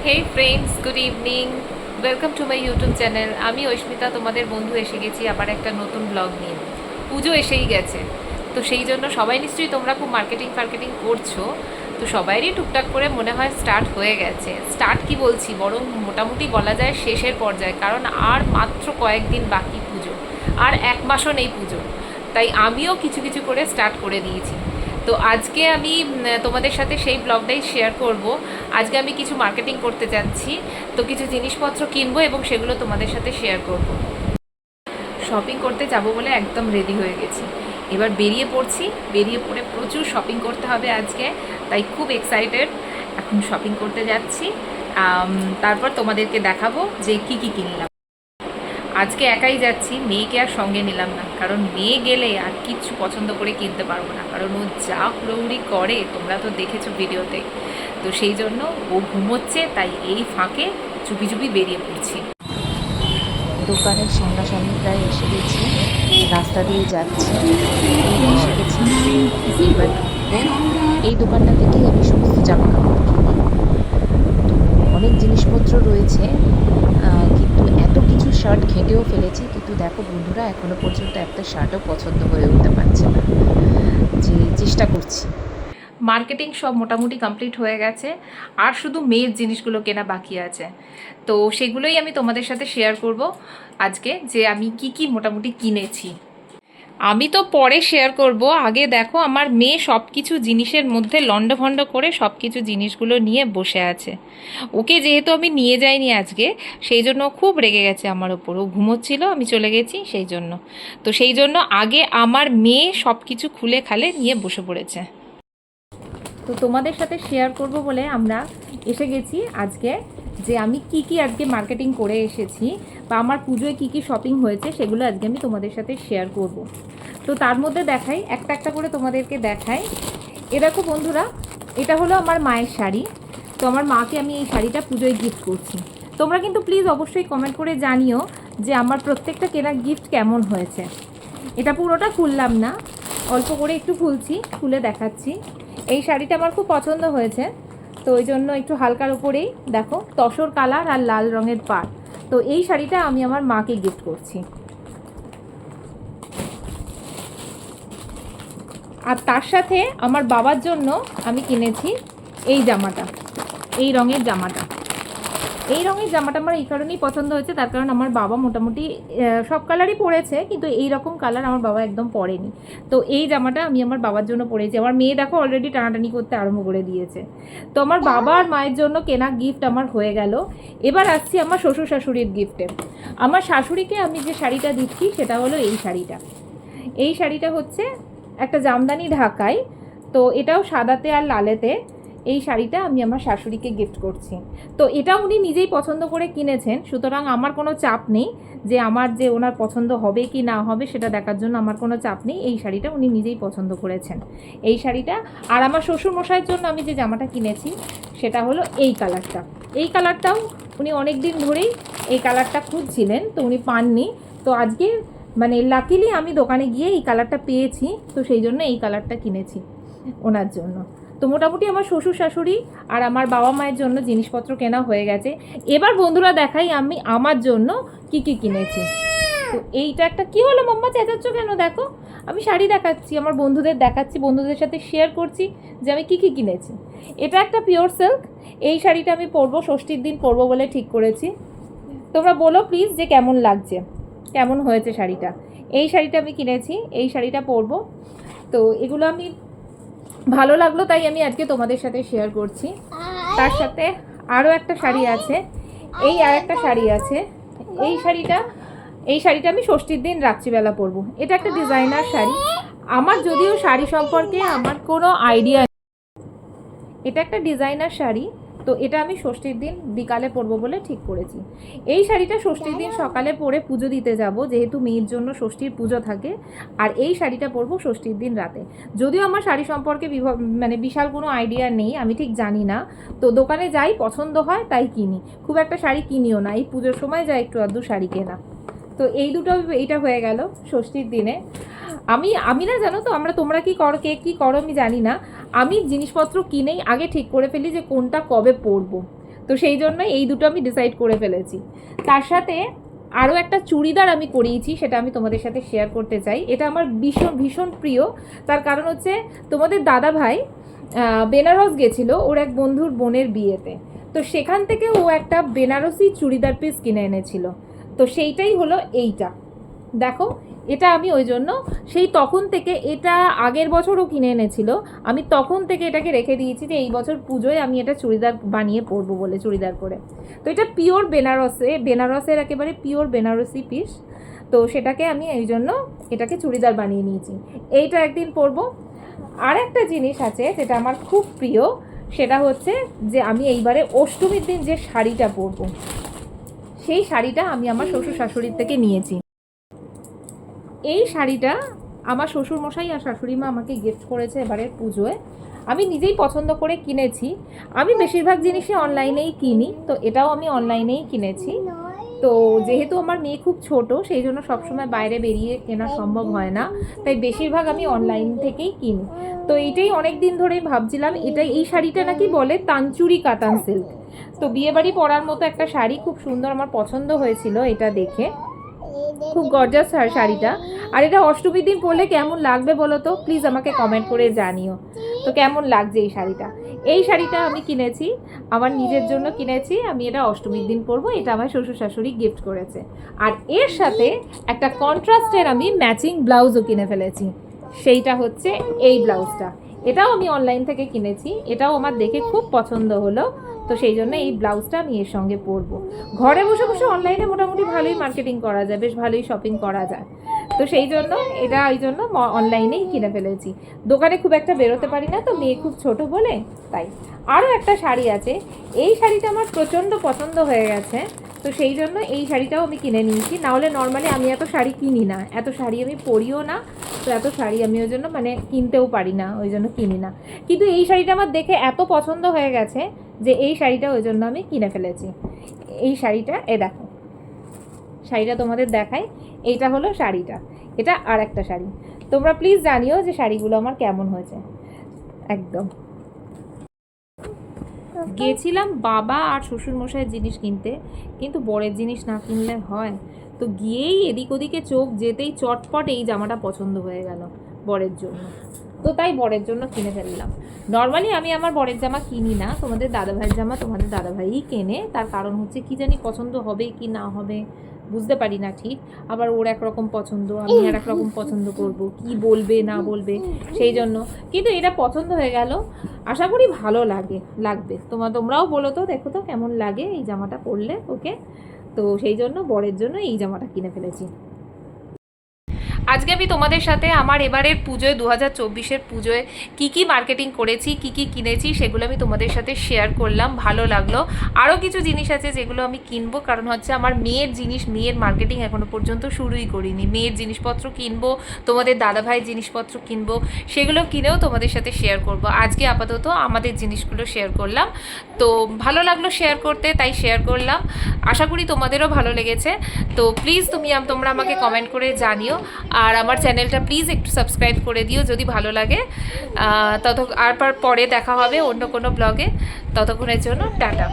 Hey friends, good evening. Welcome to my YouTube channel. আমি ঐস্মিতা, তোমাদের বন্ধু, এসে গেছি আবার একটা নতুন ব্লগ নিয়ে। পুজো এসেই গেছে, তো সেই জন্য সবাই নিশ্চয়ই তোমরা খুব মার্কেটিং করছো। তো সবাইরই টুকটাক করে মনে হয় স্টার্ট হয়ে গেছে। স্টার্ট কি বলছি, বরং মোটামুটি বলা যায় শেষের পর্যায়ে, কারণ আর মাত্র কয়েকদিন বাকি পুজো, আর এক মাসও নেই পুজো। তাই আমিও কিছু কিছু করে স্টার্ট করে দিয়েছি। তো আজকে আমি তোমাদের সাথে সেই ব্লগটাই শেয়ার করব। আজকে আমি কিছু মার্কেটিং করতে যাচ্ছি, তো কিছু জিনিসপত্র কিনবো এবং সেগুলো তোমাদের সাথে শেয়ার করব। শপিং করতে যাব বলে একদম রেডি হয়ে গেছি, এবার বেরিয়ে পড়ছি। বেরিয়ে পড়ে প্রচুর শপিং করতে হবে আজকে, তাই খুব এক্সাইটেড। এখন শপিং করতে যাচ্ছি, তারপর তোমাদেরকে দেখাবো যে কি কি কিনলাম। আজকে একাই যাচ্ছি, মেয়েকে আর সঙ্গে নিলাম না, কারণ মেয়ে গেলে আর কিচ্ছু পছন্দ করে কিনতে পারবো না, কারণ ও যা হুড়োহুড়ি করে তোমরা তো দেখেছো ভিডিওতে। তো সেই জন্য ও ঘুমোচ্ছে, তাই এই ফাঁকে চুপি চুপি বেরিয়ে পড়ছি। দোকানের সামনাসামনি প্রায় এসে গেছি, রাস্তা দিয়ে যাচ্ছি, এই এসে গেছি। এবার ঢুকবো। এই দোকানটা থেকেই আমি সমস্ত জামা কাপড় কিনি। তো অনেক জিনিসপত্র রয়েছে, কিন্তু এত কিছু শার্ট ঘেঁটেও ফেলেছি, কিন্তু দেখো বন্ধুরা, এখনো পর্যন্ত একটা শার্টও পছন্দ হয়ে উঠতে পারছে না, যে চেষ্টা করছি। মার্কেটিং সব মোটামুটি কমপ্লিট হয়ে গেছে, আর শুধু মেয়ের জিনিসগুলো কেনা বাকি আছে। তো সেগুলোই আমি তোমাদের সাথে শেয়ার করব আজকে, যে আমি কি কি মোটামুটি কিনেছি। আমি তো পরে শেয়ার করব, আগে দেখো আমার মেয়ে সব কিছু জিনিসের মধ্যে লণ্ডভণ্ড করে সব কিছু জিনিসগুলো নিয়ে বসে আছে। ওকে যেহেতু আমি নিয়ে যাইনি আজকে, সেই জন্য খুব রেগে গেছে আমার ওপর। ও ঘুমোচ্ছিল, আমি চলে গেছি সেই জন্য। তো সেই জন্য আগে আমার মেয়ে সব কিছু খুলে খালে নিয়ে বসে পড়েছে। তো তোমাদের সাথে শেয়ার করব বলে আমরা এসে গেছি আজকে, যে আমি কি কি আজকে মার্কেটিং করে এসেছি, বা আমার পুজোয় কি কি শপিং হয়েছে সেগুলো আজকে আমি তোমাদের সাথে শেয়ার করব। তো তার মধ্যে দেখাই, একটা একটা করে তোমাদেরকে দেখাই। এ দেখো বন্ধুরা, এটা হলো আমার মায়ের শাড়ি। তো আমার মাকে আমি এই শাড়িটা পুজোয় গিফট করছি। তোমরা কিন্তু প্লিজ অবশ্যই কমেন্ট করে জানিও যে আমার প্রত্যেকটা কেনা গিফট কেমন হয়েছে। এটা পুরোটা খুললাম না, অল্প করে একটু খুলছি, খুলে দেখাচ্ছি। এই শাড়িটা আমার খুব পছন্দ হয়েছে, তো ওই জন্য একটু হালকার উপরেই দেখো তসর কালার আর লাল রঙের পাড়। তো এই শাড়িটা আমি আমার মাকে গিফট করছি। আর তার সাথে আমার বাবার জন্য আমি কিনেছি এই জামাটা, এই রঙের জামাটা। এই রঙের জামাটা আমার এই কারণেই পছন্দ হয়েছে, তার কারণ আমার বাবা মোটামুটি সব কালারই পরেছে, কিন্তু এই রকম কালার আমার বাবা একদম পরেনি। তো এই জামাটা আমি আমার বাবার জন্য পরেছি। আমার মেয়ে দেখো অলরেডি টানাটানি করতে আরম্ভ করে দিয়েছে। তো আমার বাবা আর মায়ের জন্য কেনা গিফট আমার হয়ে গেল। এবার আসছি আমার শ্বশুর শাশুড়ির গিফটে। আমার শাশুড়িকে আমি যে শাড়িটা দিচ্ছি সেটা হলো এই শাড়িটা। এই শাড়িটা হচ্ছে একটা জামদানি ঢাকাই, তো এটাও সাদাতে আর লালেতে। এই শাড়িটা আমি আমার শাশুড়িকে গিফট করছি। তো এটা উনি নিজেই পছন্দ করে কিনেছেন, সুতরাং আমার কোনো চাপ নেই যে আমার যে ওনার পছন্দ হবে কি না হবে সেটা দেখার জন্য আমার কোনো চাপ নেই। এই শাড়িটা উনি নিজেই পছন্দ করেছেন, এই শাড়িটা। আর আমার শ্বশুরমশাইয়ের জন্য আমি যে জামাটা কিনেছি সেটা হলো এই কালারটা। এই কালারটাও উনি অনেক দিন ধরেই এই কালারটা খুঁজছিলেন, তো উনি পাননি। তো আজকে মানে লাকিলি আমি দোকানে গিয়ে এই কালারটা পেয়েছি, তো সেই জন্য এই কালারটা কিনেছি ওনার জন্য। তো মোটামুটি আমার শ্বশুর শাশুড়ি আর আমার বাবা মায়ের জন্য জিনিসপত্র কেনা হয়ে গেছে। এবার বন্ধুরা দেখাই আমি আমার জন্য কি কি কিনেছি। তো এইটা একটা, কি হলো মাম্মা চেঁচাচ্ছ কেন? দেখো আমি শাড়ি দেখাচ্ছি, আমার বন্ধুদের দেখাচ্ছি, বন্ধুদের সাথে শেয়ার করছি যে আমি কি কি কিনেছি। এটা একটা পিওর সিল্ক। এই শাড়িটা আমি পরবো, ষষ্ঠীর দিন পরবো বলে ঠিক করেছি। তোমরা বলো প্লিজ যে কেমন লাগছে, কেমন হয়েছে শাড়িটা। এই শাড়িটা আমি কিনেছি, এই শাড়িটা পরবো। তো এগুলো আমি ভালো লাগলো তাই আমি আজকে তোমাদের সাথে শেয়ার করছি। তার সাথে আরও একটা শাড়ি আছে, এই আর একটা শাড়ি আছে। এই শাড়িটা, এই শাড়িটা আমি ষষ্ঠীর দিন রাত্রিবেলা পরবো। এটা একটা ডিজাইনার শাড়ি। আমার যদিও শাড়ি সম্পর্কে আমার কোনো আইডিয়া, এটা একটা ডিজাইনার শাড়ি। তো এটা আমি ষষ্ঠীর দিন বিকালে পরবো বলে ঠিক করেছি। এই শাড়িটা ষষ্ঠীর দিন সকালে পরে পুজো দিতে যাব, যেহেতু মেয়ের জন্য ষষ্ঠীর পুজো থাকে। আর এই শাড়িটা পরবো ষষ্ঠীর দিন রাতে। যদিও আমার শাড়ি সম্পর্কে মানে বিশাল কোনো আইডিয়া নেই, আমি ঠিক জানি না। তো দোকানে যাই, পছন্দ হয় তাই কিনি, খুব একটা শাড়ি কিনিও না। এই পুজোর সময় যাই একটু আধটু শাড়ি কেনা। তো এই দুটো, এইটা হয়ে গেল ষষ্ঠীর দিনে। আমি আমি না, জানো তো, তোমরা কি করো, কে কী করো আমি জানি না, আমি জিনিসপত্র কিনেই আগে ঠিক করে ফেলি যে কোনটা কবে পরবো। তো তো সেই জন্য এই দুটো আমি ডিসাইড করে ফেলেছি। তার সাথে আরও একটা চুড়িদার আমি করিয়েছি, সেটা আমি তোমাদের সাথে শেয়ার করতে চাই। এটা আমার ভীষণ ভীষণ প্রিয়। তার কারণ হচ্ছে তোমাদের দাদা ভাই বেনারস গেছিলো ওর এক বন্ধুর বোনের বিয়েতে, তো সেখান থেকে ও একটা বেনারসি চুড়িদার পিস কিনে এনেছিল। তো সেইটাই হলো এইটা, দেখো। এটা আমি ওই জন্য সেই তখন থেকে, এটা আগের বছরও কিনে এনেছিল, আমি তখন থেকে এটাকে রেখে দিয়েছি যে এই বছর পুজোয় আমি এটা চুড়িদার বানিয়ে পরবো বলে, চুড়িদার করে। তো এটা পিওর বেনারসের একেবারে পিওর বেনারসি পিস। তো সেটাকে আমি এই জন্য এটাকে চুড়িদার বানিয়ে নিয়েছি। এইটা একদিন পরবো। আর একটা জিনিস আছে যেটা আমার খুব প্রিয়, সেটা হচ্ছে যে আমি এইবারে অষ্টমীর দিন যে শাড়িটা পরবো, সেই শাড়িটা আমি আমার শ্বশুর শাশুড়ির থেকে নিয়েছি। এই শাড়িটা আমার শ্বশুরমশাই আর শাশুড়ি মা আমাকে গিফট করেছে এবারের পুজোয়। আমি নিজেই পছন্দ করে কিনেছি। আমি বেশিরভাগ জিনিসই অনলাইনেই কিনি, তো এটাও আমি অনলাইনেই কিনেছি। তো যেহেতু আমার মেয়ে খুব ছোট, সেই জন্য সবসময় বাইরে বেরিয়ে কেনা সম্ভব হয় না, তাই বেশিরভাগ আমি অনলাইন থেকেই কিনি। তো এইটাই অনেক দিন ধরেই ভাবছিলাম, এই শাড়িটা নাকি বলে তানচুরি কাতান সিল্ক। তো বিয়েবাড়ি পরার মতো একটা শাড়ি, খুব সুন্দর, আমার পছন্দ হয়েছিল এটা দেখে, খুব গর্জাস শাড়িটা। আর এটা অষ্টমীর দিন পরলে কেমন লাগবে বলো তো, প্লিজ আমাকে কমেন্ট করে জানিও তো কেমন লাগছে এই শাড়িটা। এই শাড়িটা আমি কিনেছি, আমার নিজের জন্য কিনেছি, আমি এটা অষ্টমীর দিন পরবো। এটা আমার শ্বশুর শাশুড়ি গিফট করেছে। আর এর সাথে একটা কন্ট্রাস্টের আমি ম্যাচিং ব্লাউজও কিনে ফেলেছি, সেইটা হচ্ছে এই ব্লাউজটা। এটাও আমি অনলাইন থেকে কিনেছি, এটাও আমার দেখে খুব পছন্দ হলো। তো সেই জন্য এই ব্লাউজটা আমি এর সঙ্গে পরবো। ঘরে বসে বসে অনলাইনে মোটামুটি ভালোই মার্কেটিং করা যায়, বেশ ভালোই শপিং করা যায়। তো সেই জন্য এটা ওই জন্য অনলাইনেই কিনে ফেলেছি। দোকানে খুব একটা বেরোতে পারি না, তো মেয়ে খুব ছোট বলে তাই। আরও একটা শাড়ি আছে, এই শাড়িটা আমার প্রচণ্ড পছন্দ হয়ে গেছে, তো সেই জন্য এই শাড়িটাও আমি কিনে নিয়েছি। নাহলে নর্মালি আমি এত শাড়ি কিনি না, এত শাড়ি আমি পরিও না, তো এত শাড়ি আমি ওই জন্য মানে কিনতেও পারি না, ওই জন্য কিনি না। কিন্তু এই শাড়িটা আমার দেখে এত পছন্দ হয়ে গেছে যে এই শাড়িটা ওই জন্য আমি কিনে ফেলেছি। এই শাড়িটা দেখো, শাড়িটা তোমাদের দেখাই। এইটা হলো শাড়িটা, এটা আর একটা শাড়ি। তোমরা প্লিজ জানিও যে শাড়িগুলো আমার কেমন হয়েছে। একদম গিয়েছিলাম বাবা আর শ্বশুরমশাইয়ের জিনিস কিনতে, কিন্তু বরের জিনিস না কিনলে হয়। তো গিয়েই এদিক ওদিকে চোখ যেতেই চটপট এই জামাটা পছন্দ হয়ে গেল বরের জন্য, তো তাই বরের জন্য কিনে ফেললাম। নর্মালি আমি আমার বরের জামা কিনি না, তোমাদের দাদাভাইয়ের জামা তোমাদের দাদাভাইই কেনে। তার কারণ হচ্ছে কি জানি পছন্দ হবে কি না হবে বুঝতে পারি না ঠিক। আবার ওর একরকম পছন্দ, আমি আর একরকম পছন্দ করব, কি বলবে না বলবে, সেই জন্য। কিন্তু এটা পছন্দ হয়ে গেল, আশা করি ভালো লাগবে। তোমরাও বলো তো, দেখো তো কেমন লাগে এই জামাটা পরলে ওকে। তো সেই জন্য বরের জন্য এই জামাটা কিনে ফেলেছি। আজকে আমি তোমাদের সাথে আমার এবারের পুজোয় 2024-এর পুজোয় কী কী মার্কেটিং করেছি, কী কী কিনেছি, সেগুলো আমি তোমাদের সাথে শেয়ার করলাম। ভালো লাগলো। আরও কিছু জিনিস আছে যেগুলো আমি কিনবো, কারণ হচ্ছে আমার মেয়ের জিনিস, মেয়ের মার্কেটিং এখনও পর্যন্ত শুরুই করিনি। মেয়ের জিনিসপত্র কিনবো, তোমাদের দাদাভাইয়ের জিনিসপত্র কিনবো, সেগুলো কিনেও তোমাদের সাথে শেয়ার করব। আজকে আপাতত আমাদের জিনিসগুলো শেয়ার করলাম, তো ভালো লাগলো শেয়ার করতে, তাই শেয়ার করলাম। আশা করি তোমাদেরও ভালো লেগেছে। তো প্লিজ তোমরা আমাকে কমেন্ট করে জানিও। আর আমার চ্যানেলটা প্লিজ একটু সাবস্ক্রাইব করে দিও যদি ভালো লাগে। পরে দেখা হবে অন্য কোনো ব্লগে। ততক্ষণের জন্য টাটা।